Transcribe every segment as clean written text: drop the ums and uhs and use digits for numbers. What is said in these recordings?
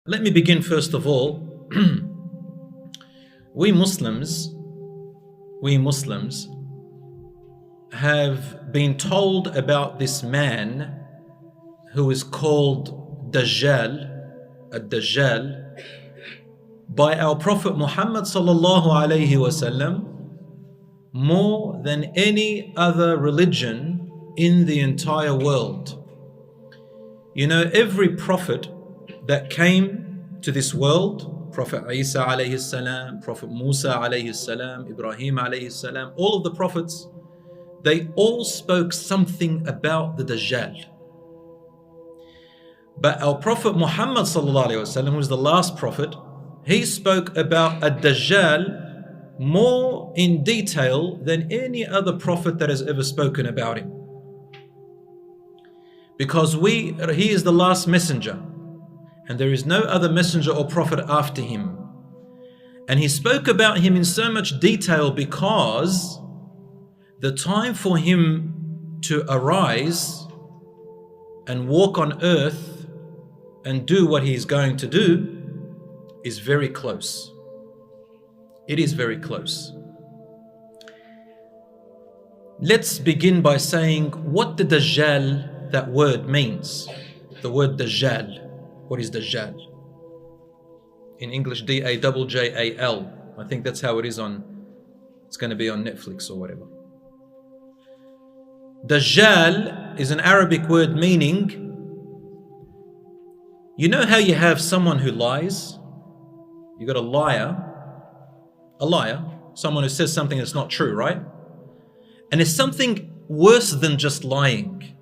Let me begin first of all. We Muslims have been told about this man who is called Dajjal, Ad-Dajjal, by our Prophet Muhammad sallallahu alayhi wasallam more than any other religion in the entire world. You know, every prophet that came to this world, Prophet Isa alayhi salam, Prophet Musa alayhi salam, Ibrahim alayhi salam, all of the prophets, they all spoke something about the Dajjal. But our Prophet Muhammad sallallahu alayhi wasallam, who was the last prophet, he spoke about a Dajjal more in detail than any other prophet that has ever spoken about him. Because he is the last messenger, and there is no other messenger or prophet after him. And he spoke about him in so much detail because the time for him to arise and walk on earth and do what he is going to do is very close. It is very close. Let's begin by saying what the Dajjal, that word, means. The word Dajjal. What is Dajjal? In English, D-A-J-J-A-L. I think that's how it is it's going to be on Netflix or whatever. Dajjal is an Arabic word meaning, you know how you have someone who lies? You got a liar, someone who says something that's not true, right? And it's something worse than just lying.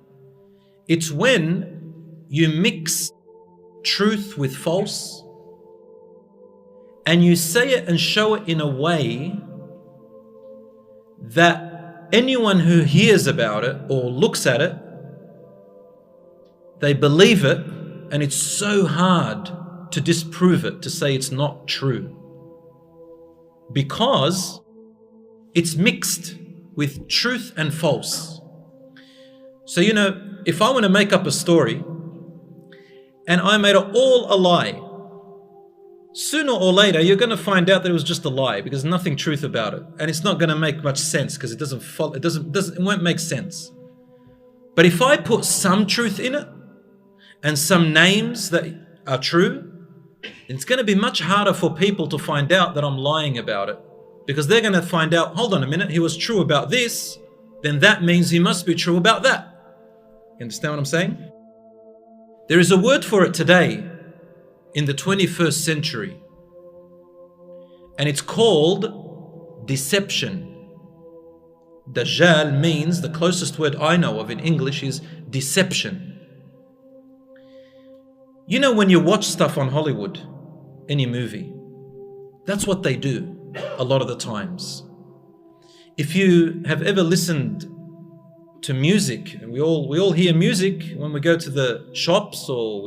It's when you mix truth with false and you say it and show it in a way that anyone who hears about it or looks at it, they believe it, and it's so hard to disprove it, to say it's not true, because it's mixed with truth and false. So, you know, if I want to make up a story and I made it all a lie, sooner or later you're going to find out that it was just a lie, because there's nothing truth about it, and it's not going to make much sense because it won't make sense. But if I put some truth in it and some names that are true, it's going to be much harder for people to find out that I'm lying about it, because they're going to find out, hold on a minute, he was true about this, then that means he must be true about that. You understand what I'm saying? There is a word for it today in the 21st century, and it's called deception. Dajjal means, the closest word I know of in English is deception. You know, when you watch stuff on Hollywood, any movie, that's what they do a lot of the times. If you have ever listened to music, and we all hear music when we go to the shops or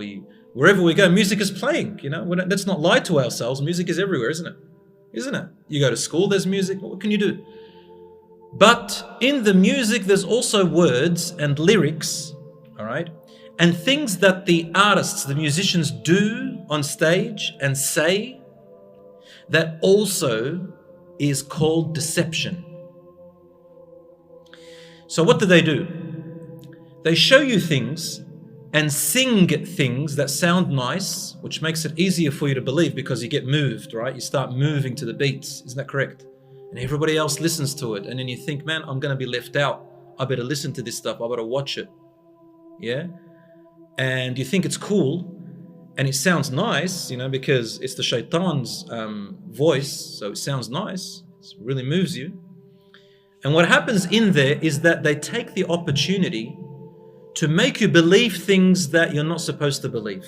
wherever we go, music is playing. You know, let's not lie to ourselves. Music is everywhere, isn't it? Isn't it? You go to school, there's music. What can you do? But in the music, there's also words and lyrics, all right? And things that the artists, the musicians do on stage and say that also is called deception. So what do? They show you things and sing things that sound nice, which makes it easier for you to believe because you get moved, right? You start moving to the beats, isn't that correct? And everybody else listens to it, and then you think, man, I'm going to be left out. I better listen to this stuff. I better watch it. Yeah? And you think it's cool, and it sounds nice, you know, because it's the shaitan's voice, so it sounds nice. It really moves you. And what happens in there is that they take the opportunity to make you believe things that you're not supposed to believe.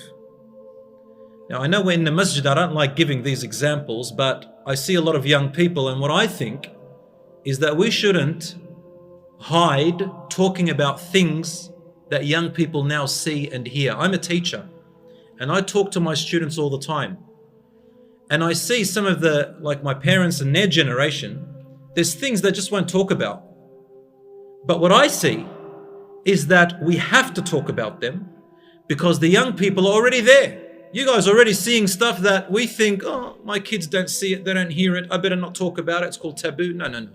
Now, I know we're in the masjid, I don't like giving these examples, but I see a lot of young people, and what I think is that we shouldn't hide talking about things that young people now see and hear. I'm a teacher, and I talk to my students all the time. And I see some of like my parents and their generation, there's things they just won't talk about. But what I see is that we have to talk about them because the young people are already there. You guys are already seeing stuff that we think, oh, my kids don't see it, they don't hear it, I better not talk about it, it's called taboo. No, no, no.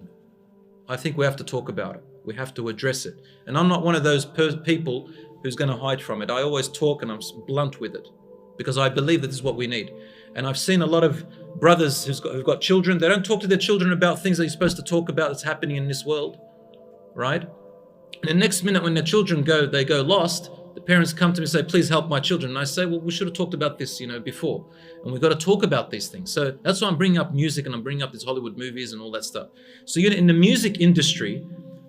I think we have to talk about it. We have to address it. And I'm not one of those people who's going to hide from it. I always talk and I'm blunt with it because I believe that this is what we need. And I've seen a lot of brothers who've got children. They don't talk to their children about things that you're supposed to talk about that's happening in this world, right? And the next minute when their children they go lost, the parents come to me and say, please help my children. And I say, well, we should have talked about this, before. And we've got to talk about these things. So that's why I'm bringing up music and I'm bringing up these Hollywood movies and all that stuff. So in the music industry,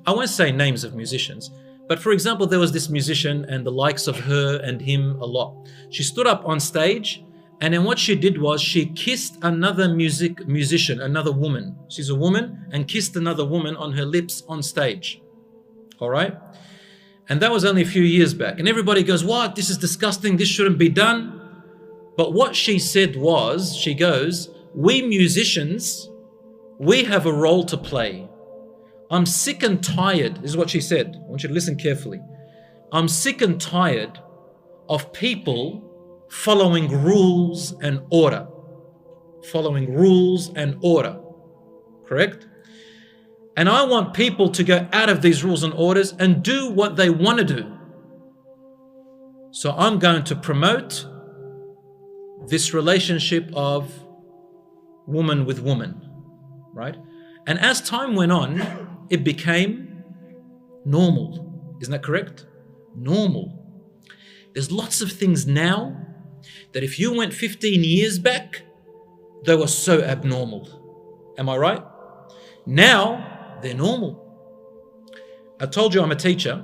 I won't say names of musicians, but for example, there was this musician and the likes of her and him a lot. She stood up on stage and then what she did was she kissed another musician, another woman. She's a woman and kissed another woman on her lips on stage. All right? And that was only a few years back. And everybody goes, what? This is disgusting. This shouldn't be done. But what she said was, she goes, we musicians, we have a role to play. I'm sick and tired. This is what she said. I want you to listen carefully. I'm sick and tired of people following rules and order. Following rules and order. Correct? And I want people to go out of these rules and orders and do what they want to do. So I'm going to promote this relationship of woman with woman, right? And as time went on, it became normal. Isn't that correct? Normal. There's lots of things now that if you went 15 years back, they were so abnormal. Am I right? Now, they're normal. I told you I'm a teacher.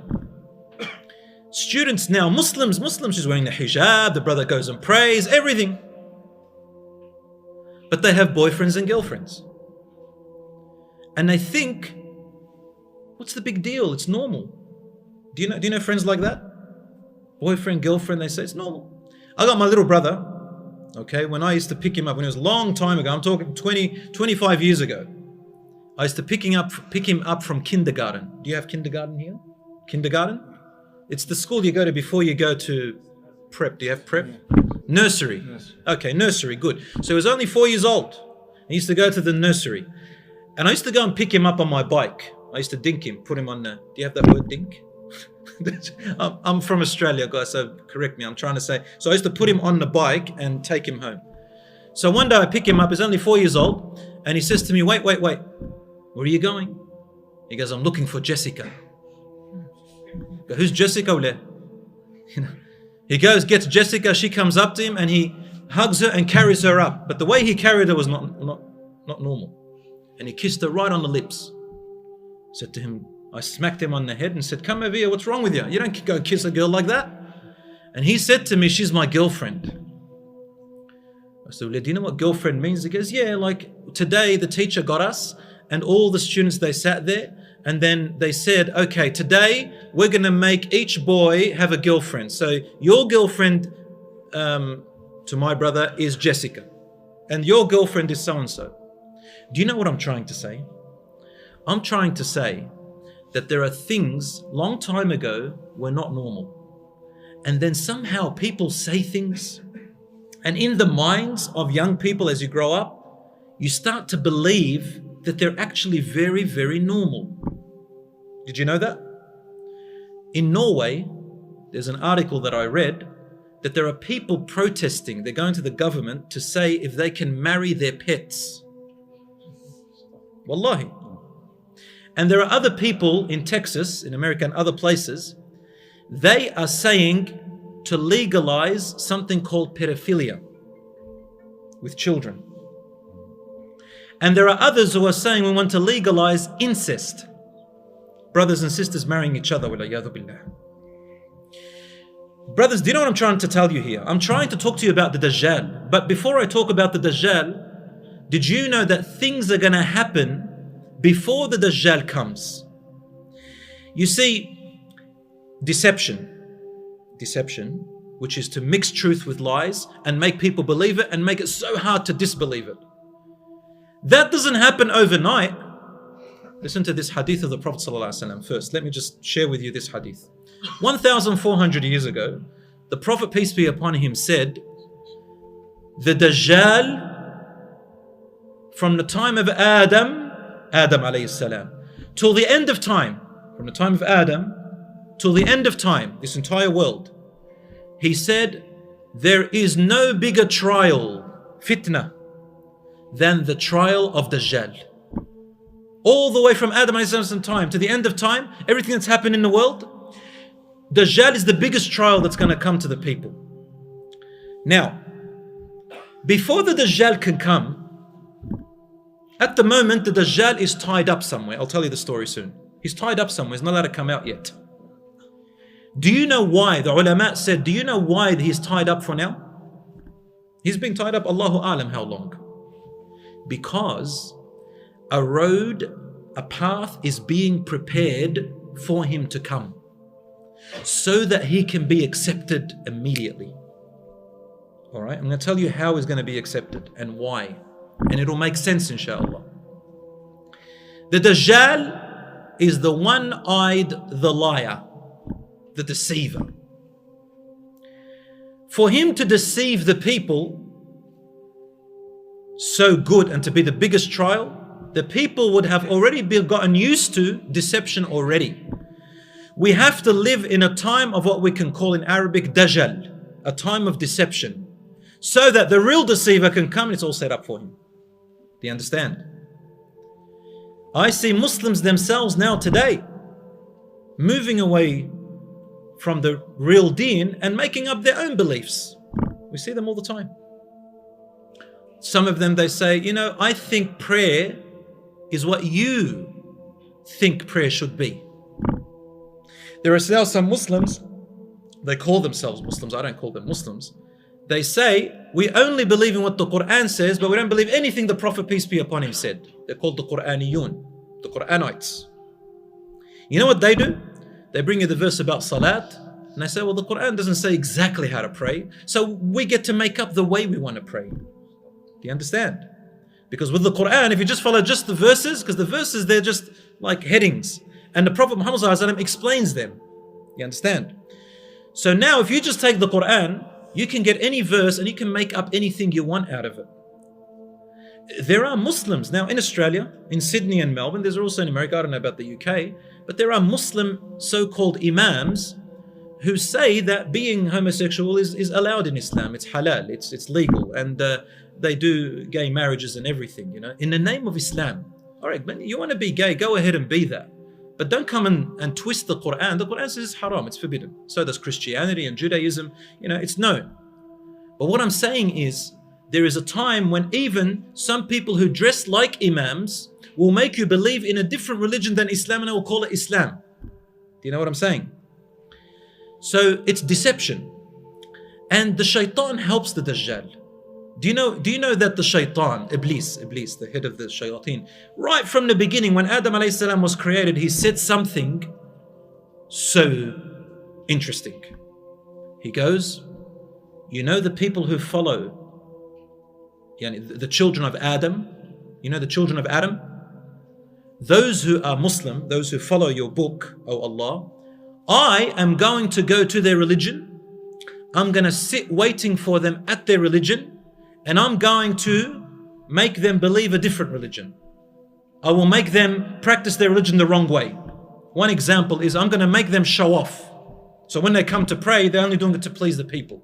Students now, Muslims, she's wearing the hijab, the brother goes and prays, everything. But they have boyfriends and girlfriends. And they think, what's the big deal? It's normal. Do you know friends like that? Boyfriend, girlfriend, they say it's normal. I got my little brother, okay, when I used to pick him up, when it was a long time ago, I'm talking 25 years ago. I used to pick him up from kindergarten. Do you have kindergarten here? Kindergarten? It's the school you go to before you go to prep. Do you have prep? Nursery. Okay, nursery, good. So he was only 4 years old. He used to go to the nursery. And I used to go and pick him up on my bike. I used to dink him, put him on the... Do you have that word, dink? I'm from Australia, guys, so correct me. I'm trying to say... So I used to put him on the bike and take him home. So one day I pick him up. He's only 4 years old. And he says to me, wait. Where are you going? He goes, I'm looking for Jessica. I go, who's Jessica? He goes, gets Jessica. She comes up to him and he hugs her and carries her up. But the way he carried her was not normal. And he kissed her right on the lips. Said to him, I smacked him on the head and said, come over here, what's wrong with you? You don't go kiss a girl like that. And he said to me, she's my girlfriend. I said, well, do you know what girlfriend means? He goes, yeah, like today the teacher got us and all the students, they sat there and then they said, okay, today we're going to make each boy have a girlfriend. So your girlfriend to my brother is Jessica and your girlfriend is so-and-so. Do you know what I'm trying to say? I'm trying to say that there are things long time ago were not normal. And then somehow people say things, and in the minds of young people as you grow up, you start to believe that they're actually very, very normal. Did you know that? In Norway, there's an article that I read that there are people protesting. They're going to the government to say if they can marry their pets. Wallahi. And there are other people in Texas, in America and other places, they are saying to legalize something called pedophilia with children. And there are others who are saying we want to legalize incest. Brothers and sisters marrying each other. Brothers, do you know what I'm trying to tell you here? I'm trying to talk to you about the Dajjal. But before I talk about the Dajjal, did you know that things are going to happen before the Dajjal comes? You see, deception, which is to mix truth with lies and make people believe it and make it so hard to disbelieve it. That doesn't happen overnight. Listen to this hadith of the Prophet ﷺ first. Let me just share with you this hadith. 1,400 years ago, the Prophet, peace be upon him, said The Dajjal, from the time of Adam alayhi salam, till the end of time, from the time of Adam till the end of time, this entire world, he said, there is no bigger trial, fitna, than the trial of Dajjal. All the way from Adam alayhi time to the end of time, everything that's happened in the world, Dajjal is the biggest trial that's going to come to the people. Now, before the Dajjal can come, at the moment the Dajjal is tied up somewhere. I'll tell you the story soon. He's tied up somewhere, he's not allowed to come out yet. Do you know why? The ulama said, do you know why he's tied up for now? He's being tied up, Allahu Alam, how long? Because a road, a path is being prepared for him to come, so that he can be accepted immediately. All right, I'm going to tell you how he's going to be accepted and why, and it'll make sense inshallah. The Dajjal is the one-eyed, the liar, the deceiver. For him to deceive the people so good and to be the biggest trial, the people would have already gotten used to deception already. We have to live in a time of what we can call in Arabic Dajjal, a time of deception, so that the real deceiver can come and it's all set up for him. Do you understand? I see Muslims themselves now today moving away from the real deen and making up their own beliefs. We see them all the time. Some of them, they say, you know, I think prayer is what you think prayer should be. There are now some Muslims, they call themselves Muslims, I don't call them Muslims. They say, we only believe in what the Quran says, but we don't believe anything the Prophet, peace be upon him, said. They're called the Quraniyun, the Quranites. You know what they do? They bring you the verse about salat, and they say, well, the Quran doesn't say exactly how to pray, so we get to make up the way we want to pray. Do you understand? Because with the Quran, if you just follow just the verses, because the verses, they're just like headings, and the Prophet Muhammad ﷺ explains them. You understand? So now, if you just take the Quran, you can get any verse and you can make up anything you want out of it. There are Muslims now in Australia, in Sydney and Melbourne, there's also in America, I don't know about the UK, but there are Muslim so-called imams who say that being homosexual is allowed in Islam, it's halal, it's legal, and they do gay marriages and everything, you know, in the name of Islam. All right, man, you want to be gay, go ahead and be that. But don't come and twist the Quran. The Quran says it's haram, it's forbidden. So does Christianity and Judaism, you know, it's known. But what I'm saying is, there is a time when even some people who dress like imams will make you believe in a different religion than Islam, and they will call it Islam. Do you know what I'm saying? So it's deception. And the shaitan helps the Dajjal. Do you know that the shaitan, Iblis, the head of the shayateen, right from the beginning when Adam alayhi salam was created, he said something so interesting. He goes, you know the people who follow, the children of Adam, you know the children of Adam? Those who are Muslim, those who follow your book, O Allah, I am going to go to their religion. I'm going to sit waiting for them at their religion, and I'm going to make them believe a different religion. I will make them practice their religion the wrong way. One example is I'm going to make them show off. So when they come to pray, they're only doing it to please the people.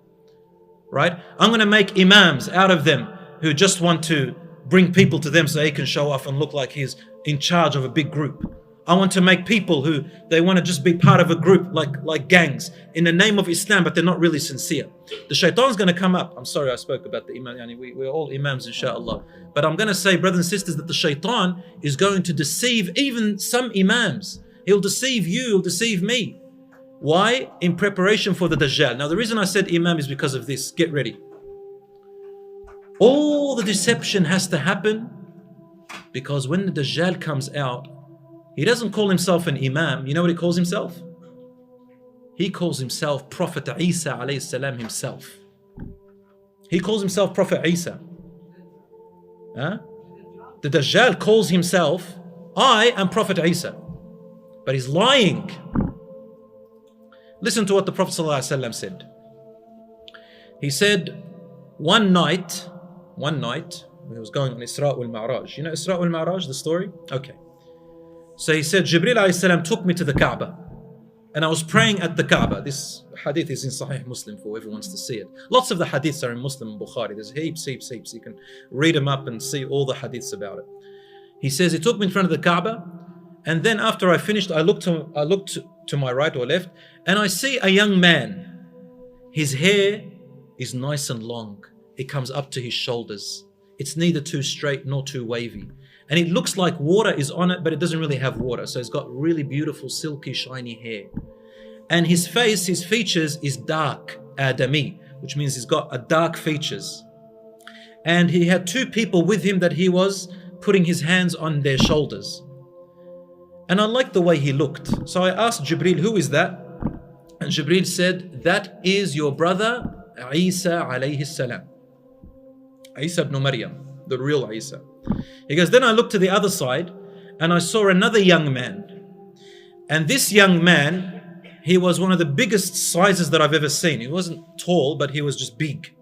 Right? I'm going to make imams out of them who just want to bring people to them so he can show off and look like he's in charge of a big group. I want to make people who they want to just be part of a group like gangs in the name of Islam, but they're not really sincere. The shaitan's going to come up. I'm sorry I spoke about the imam. We're all imams inshallah. But I'm going to say, brothers and sisters, that the shaitan is going to deceive even some imams. He'll deceive you, he'll deceive me. Why? In preparation for the Dajjal. Now the reason I said imam is because of this. Get ready. All the deception has to happen because when the Dajjal comes out, he doesn't call himself an imam. You know what he calls himself? He calls himself Prophet Isa alayhi salam himself. He calls himself Prophet Isa. Huh? The Dajjal calls himself, I am Prophet Isa. But he's lying. Listen to what the Prophet ﷺ said. He said, one night, he was going on Isra wal Mi'raj. You know Isra wal Mi'raj, the story? Okay. So he said, Jibreel alayhi salam took me to the Kaaba. And I was praying at the Kaaba. This hadith is in Sahih Muslim for whoever wants to see it. Lots of the hadiths are in Muslim and Bukhari. There's heaps. You can read them up and see all the hadiths about it. He says, he took me in front of the Kaaba. And then after I finished, I looked to my right or left. And I see a young man. His hair is nice and long. It comes up to his shoulders. It's neither too straight nor too wavy. And it looks like water is on it, but it doesn't really have water. So it's got really beautiful, silky, shiny hair. And his face, his features is dark, Adami, which means he's got a dark features. And he had two people with him that he was putting his hands on their shoulders. And I liked the way he looked. So I asked Jibreel, who is that? And Jibreel said, that is your brother, Isa alayhi salam. Isa ibn Maryam, the real Isa. He goes, then I looked to the other side and I saw another young man. And this young man, he was one of the biggest sizes that I've ever seen. He wasn't tall, but he was just big.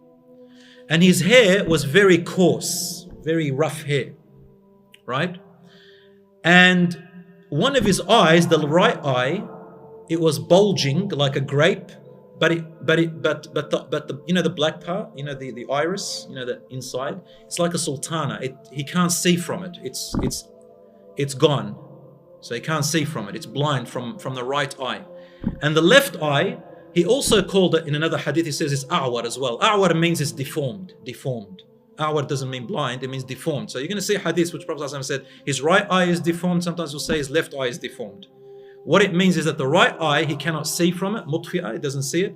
And his hair was very coarse, very rough hair, right? And one of his eyes, the right eye, it was bulging like a grape, but the you know the black part, you know the iris, you know the inside, it's like a sultana. He can't see from it. It's gone, so he can't see from it. It's blind from the right eye, and the left eye. He also called it in another hadith. He says it's a'war as well. A'war means it's deformed. A'war doesn't mean blind. It means deformed. So you're going to see hadiths which Prophet ﷺ said his right eye is deformed. Sometimes we'll say his left eye is deformed. What it means is that the right eye, he cannot see from it, mutfi'ah, he doesn't see it.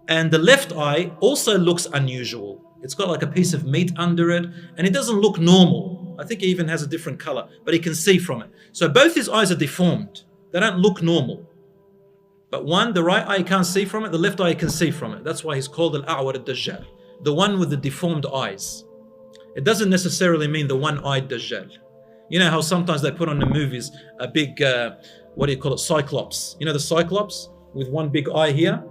And the left eye also looks unusual. It's got like a piece of meat under it, and it doesn't look normal. I think he even has a different color, but he can see from it. So both his eyes are deformed. They don't look normal. But one, the right eye he can't see from it, the left eye he can see from it. That's why he's called al-A'war al-Dajjal, the one with the deformed eyes. It doesn't necessarily mean the one-eyed Dajjal. You know how sometimes they put on the movies a big, what do you call it, Cyclops. You know the Cyclops with one big eye here?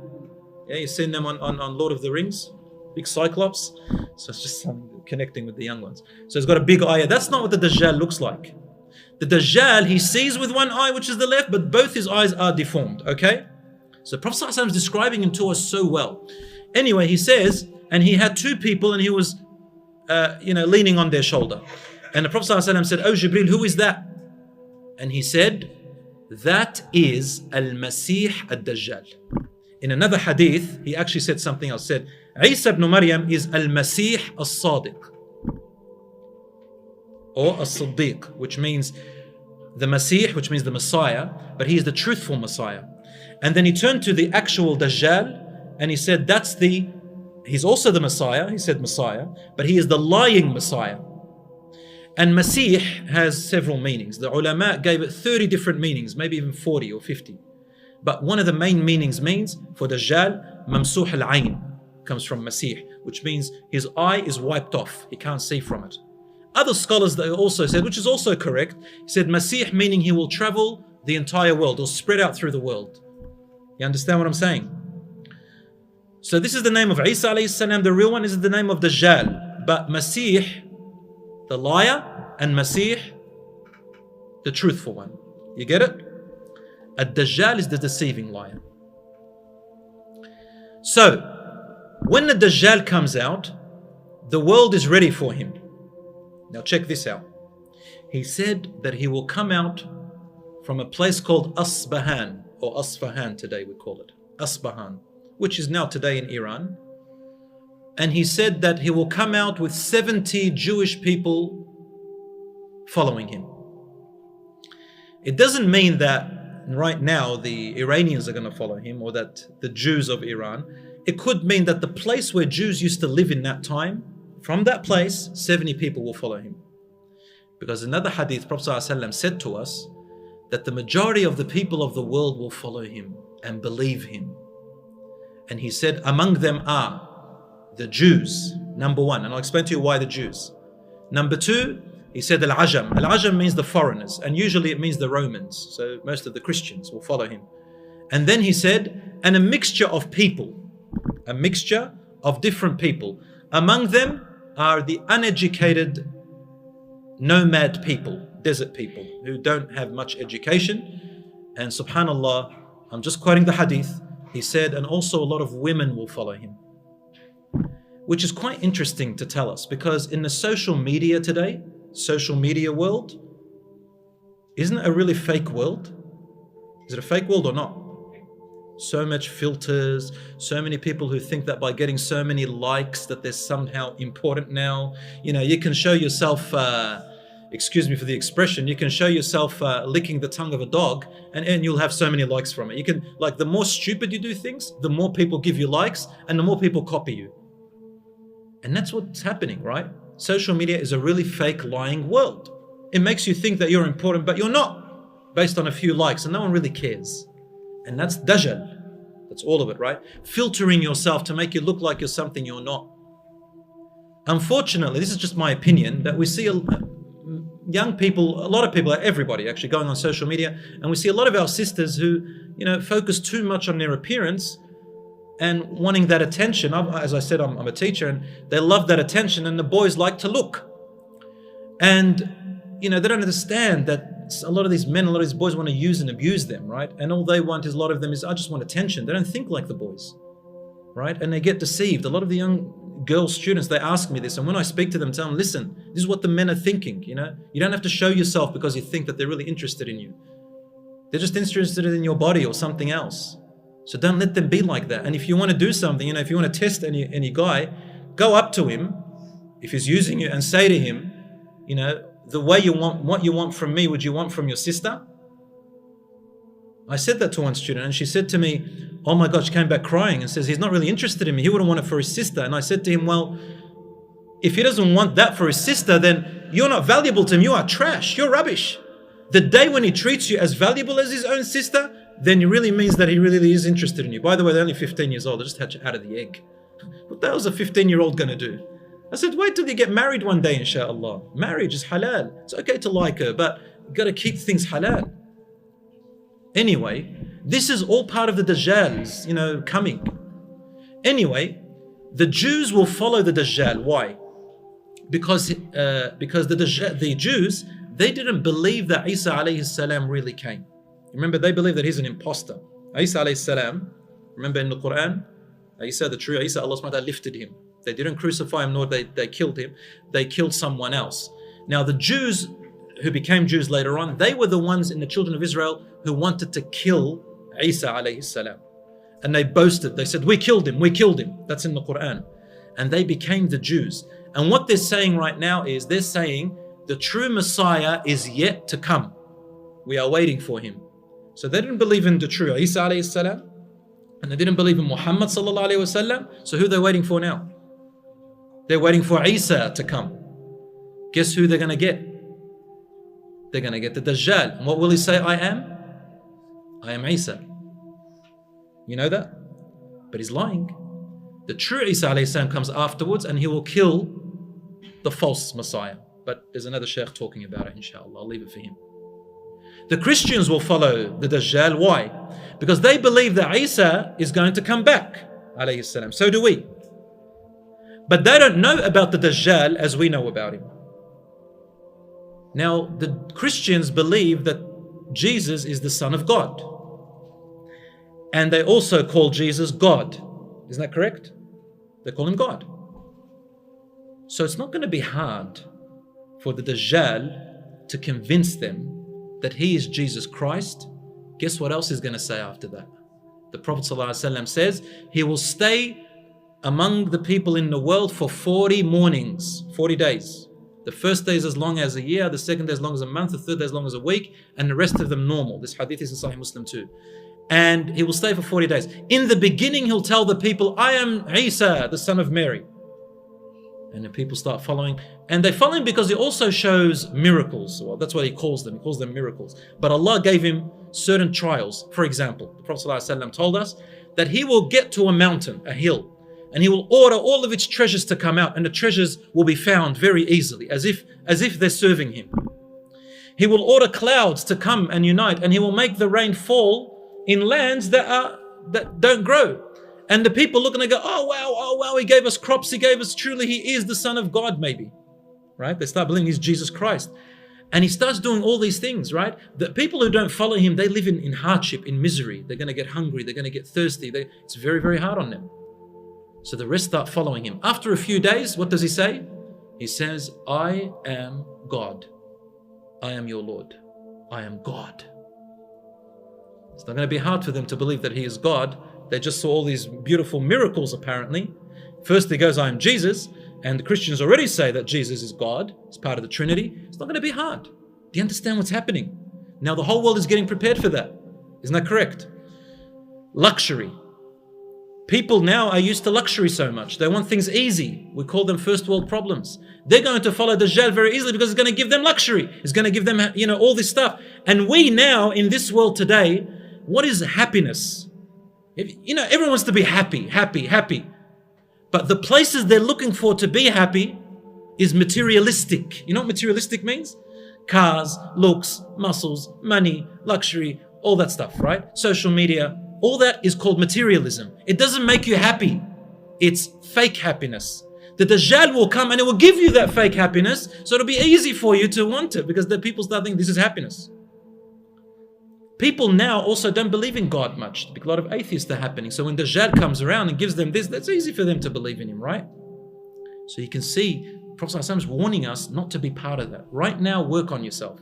Yeah, you've seen them on Lord of the Rings? Big Cyclops. So it's just connecting with the young ones. So he's got a big eye here. That's not what the Dajjal looks like. The Dajjal, he sees with one eye, which is the left, but both his eyes are deformed, okay? So Prophet ﷺ is describing him to us so well. Anyway, he says, and he had two people and he was, leaning on their shoulder. And the Prophet ﷺ said, oh Jibreel, who is that? And he said, that is Al-Masih Ad-Dajjal. In another hadith, he actually said something else. Said, Isa ibn Maryam is Al-Masih As-Sadiq. Or As-Siddiq, which means the Masih, which means the Messiah, but he is the truthful Messiah. And then he turned to the actual Dajjal and he said, he's also the Messiah, he said Messiah, but he is the lying Messiah. And Masih has several meanings. The ulama gave it 30 different meanings, maybe even 40 or 50. But one of the main meanings means, for Dajjal, Mamsuh al-Ayn, comes from Masih, which means his eye is wiped off, he can't see from it. Other scholars they also said, which is also correct, he said Masih meaning he will travel the entire world, or spread out through the world. You understand what I'm saying? So this is the name of Isa alayhi salam, the real one. Is the name of Dajjal. But Masih, the liar, and Masih, the truthful one. You get it? Ad-Dajjal is the deceiving liar. So, when the Dajjal comes out, the world is ready for him. Now check this out. He said that he will come out from a place called Asbahan, or Asfahan today we call it. Asbahan, which is now today in Iran. And he said that he will come out with 70 Jewish people following him. It doesn't mean that right now the Iranians are going to follow him, or that the Jews of Iran. It could mean that the place where Jews used to live in that time, from that place, 70 people will follow him. Because another hadith, Prophet ﷺ said to us that the majority of the people of the world will follow him and believe him. And he said, among them are the Jews, number one. And I'll explain to you why the Jews. Number two, he said Al-Ajam. Al-Ajam means the foreigners, and usually it means the Romans. So most of the Christians will follow him. And then he said, and a mixture of people, a mixture of different people. Among them are the uneducated nomad people, desert people who don't have much education. And subhanallah, I'm just quoting the hadith, he said, and also a lot of women will follow him. Which is quite interesting to tell us, because in the social media today, social media world, isn't it a really fake world? Is it a fake world or not? So much filters, so many people who think that by getting so many likes that they're somehow important now. You know, you can show yourself, excuse me for the expression, you can show yourself licking the tongue of a dog and you'll have so many likes from it. You can, like, the more stupid you do things, the more people give you likes and the more people copy you. And that's what's happening, right? Social media is a really fake, lying world. It makes you think that you're important, but you're not, based on a few likes, and no one really cares. And that's Dajjal. That's all of it, right? Filtering yourself to make you look like you're something you're not. Unfortunately, this is just my opinion, that we see young people, a lot of people, everybody actually, going on social media, and we see a lot of our sisters who, you know, focus too much on their appearance and wanting that attention. As I said, I'm a teacher, and they love that attention, and the boys like to look. And, you know, they don't understand that a lot of these men, a lot of these boys want to use and abuse them, right? And all they want is, a lot of them is, I just want attention. They don't think like the boys, right? And they get deceived. A lot of the young girl students, they ask me this, and when I speak to them, tell them, listen, this is what the men are thinking, you know? You don't have to show yourself because you think that they're really interested in you. They're just interested in your body or something else. So don't let them be like that. And if you want to do something, you know, if you want to test any guy, go up to him, if he's using you, and say to him, you know, the way you want, what you want from me, would you want from your sister? I said that to one student, and she said to me, oh my God, she came back crying and says, he's not really interested in me. He wouldn't want it for his sister. And I said to him, well, if he doesn't want that for his sister, then you're not valuable to him. You are trash. You're rubbish. The day when he treats you as valuable as his own sister, then it really means that he really is interested in you. By the way, they're only 15 years old. They just hatched out of the egg. What the hell is a 15-year-old going to do? I said, wait till you get married one day, inshallah. Marriage is halal. It's okay to like her, but you got to keep things halal. Anyway, this is all part of the Dajjal's, you know, coming. Anyway, the Jews will follow the Dajjal. Why? Because the Jews, they didn't believe that Isa alayhi salam really came. Remember, they believe that he's an imposter. Isa alayhi salam, remember in the Quran, Isa, the true Isa, Allah subhanahu wa ta'ala lifted him. They didn't crucify him, nor they killed him. They killed someone else. Now the Jews who became Jews later on, they were the ones in the children of Israel who wanted to kill Isa alayhi salam. And they boasted, they said, we killed him, we killed him. That's in the Quran. And they became the Jews. And what they're saying right now is, they're saying the true Messiah is yet to come. We are waiting for him. So they didn't believe in the true Isa alayhi salam, and they didn't believe in Muhammad sallallahu alayhi wasallam. So who are they waiting for now? They're waiting for Isa to come. Guess who they're going to get? They're going to get the Dajjal. And what will he say? I am Isa. You know that? But he's lying. The true Isa alayhi salam comes afterwards, and he will kill the false Messiah. But there's another sheikh talking about it, inshallah. I'll leave it for him. The Christians will follow the Dajjal. Why? Because they believe that Isa is going to come back, alayhi salam. So do we. But they don't know about the Dajjal as we know about him. Now, the Christians believe that Jesus is the Son of God. And they also call Jesus God. Isn't that correct? They call him God. So it's not going to be hard for the Dajjal to convince them that he is Jesus Christ. Guess what else he's going to say after that? The Prophet ﷺ says he will stay among the people in the world for 40 mornings, 40 days. The first day is as long as a year, the second day as long as a month, the third day as long as a week, and the rest of them normal. This hadith is in Sahih Muslim too. And he will stay for 40 days. In the beginning, he'll tell the people, I am Isa, the son of Mary. And the people start following. And they follow him because he also shows miracles. Well, that's what he calls them. He calls them miracles. But Allah gave him certain trials. For example, the Prophet ﷺ told us that he will get to a mountain, a hill, and he will order all of its treasures to come out, and the treasures will be found very easily, as if they're serving him. He will order clouds to come and unite, and he will make the rain fall in lands that don't grow. And the people look and they go, oh wow, he gave us crops, he gave us, truly he is the Son of God, maybe. Right? They start believing he's Jesus Christ. And he starts doing all these things, right? The people who don't follow him, they live in hardship, in misery. They're going to get hungry, they're going to get thirsty. It's very, very hard on them. So the rest start following him. After a few days, what does he say? He says, I am God. I am your Lord. I am God. It's not going to be hard for them to believe that he is God. They just saw all these beautiful miracles, apparently. First he goes, I am Jesus. And the Christians already say that Jesus is God. It's part of the Trinity. It's not going to be hard. Do you understand what's happening? Now the whole world is getting prepared for that. Isn't that correct? Luxury. People now are used to luxury so much. They want things easy. We call them first world problems. They're going to follow Dajjal very easily because it's going to give them luxury. It's going to give them, all this stuff. And we now, in this world today, what is happiness? Everyone wants to be happy, happy, happy. But the places they're looking for to be happy is materialistic. You know what materialistic means? Cars, looks, muscles, money, luxury, all that stuff, right? Social media, all that is called materialism. It doesn't make you happy. It's fake happiness. The Dajjal will come and it will give you that fake happiness, so it'll be easy for you to want it because the people start thinking this is happiness. People now also don't believe in God much. A lot of atheists are happening. So when Dajjal comes around and gives them this, that's easy for them to believe in him, right? So you can see Prophet ﷺ is warning us not to be part of that. Right now, work on yourself.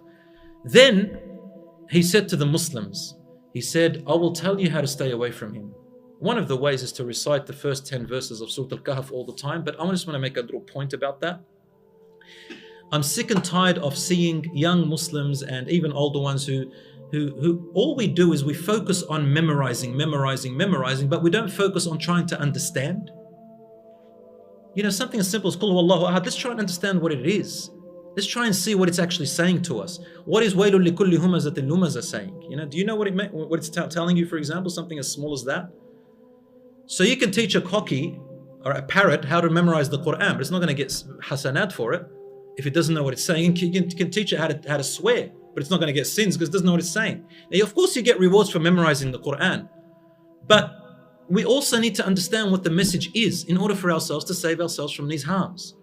Then he said to the Muslims, he said, I will tell you how to stay away from him. One of the ways is to recite the first 10 verses of Surah Al-Kahf all the time, but I just want to make a little point about that. I'm sick and tired of seeing young Muslims and even older ones who all we do is we focus on memorizing, but we don't focus on trying to understand. Something as simple as Qul Huwallahu Ahad, let's try and understand what it is. Let's try and see what it's actually saying to us. What is Wailul likulli humazatin lumaza saying? Do you know what it's telling you, for example, something as small as that? So you can teach a cocky or a parrot how to memorize the Quran, but it's not going to get hasanat for it if it doesn't know what it's saying. You can teach it how to swear, but it's not going to get sins because it doesn't know what it's saying. Now, of course, you get rewards for memorizing the Quran, but we also need to understand what the message is in order for ourselves to save ourselves from these harms.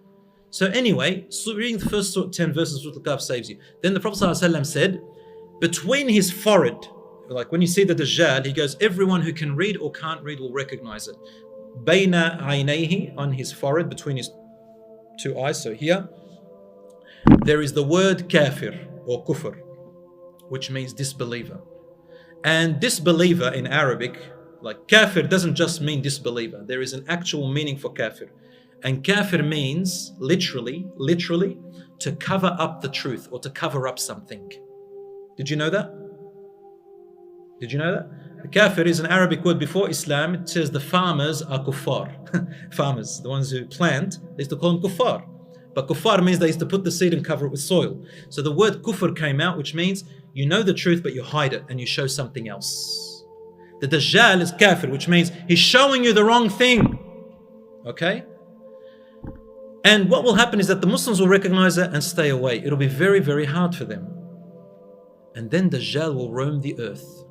So anyway, reading the first 10 verses of Surah Al-Kahf saves you. Then the Prophet ﷺ said, between his forehead, like when you see the Dajjal, he goes, everyone who can read or can't read will recognize it. Bayna aynayhi, on his forehead, between his two eyes, so here, there is the word kafir or kufr, which means disbeliever. And disbeliever in Arabic, like kafir doesn't just mean disbeliever. There is an actual meaning for kafir. And kafir means literally, to cover up the truth or to cover up something. Did you know that? Did you know that? The kafir is an Arabic word before Islam. It says the farmers are kuffar. Farmers, the ones who plant, they used to call them kuffar. But kuffar means they used to put the seed and cover it with soil. So the word kufr came out, which means you know the truth, but you hide it and you show something else. The Dajjal is kafir, which means he's showing you the wrong thing. Okay? And what will happen is that the Muslims will recognize it and stay away. It'll be very, very hard for them. And then Dajjal will roam the earth.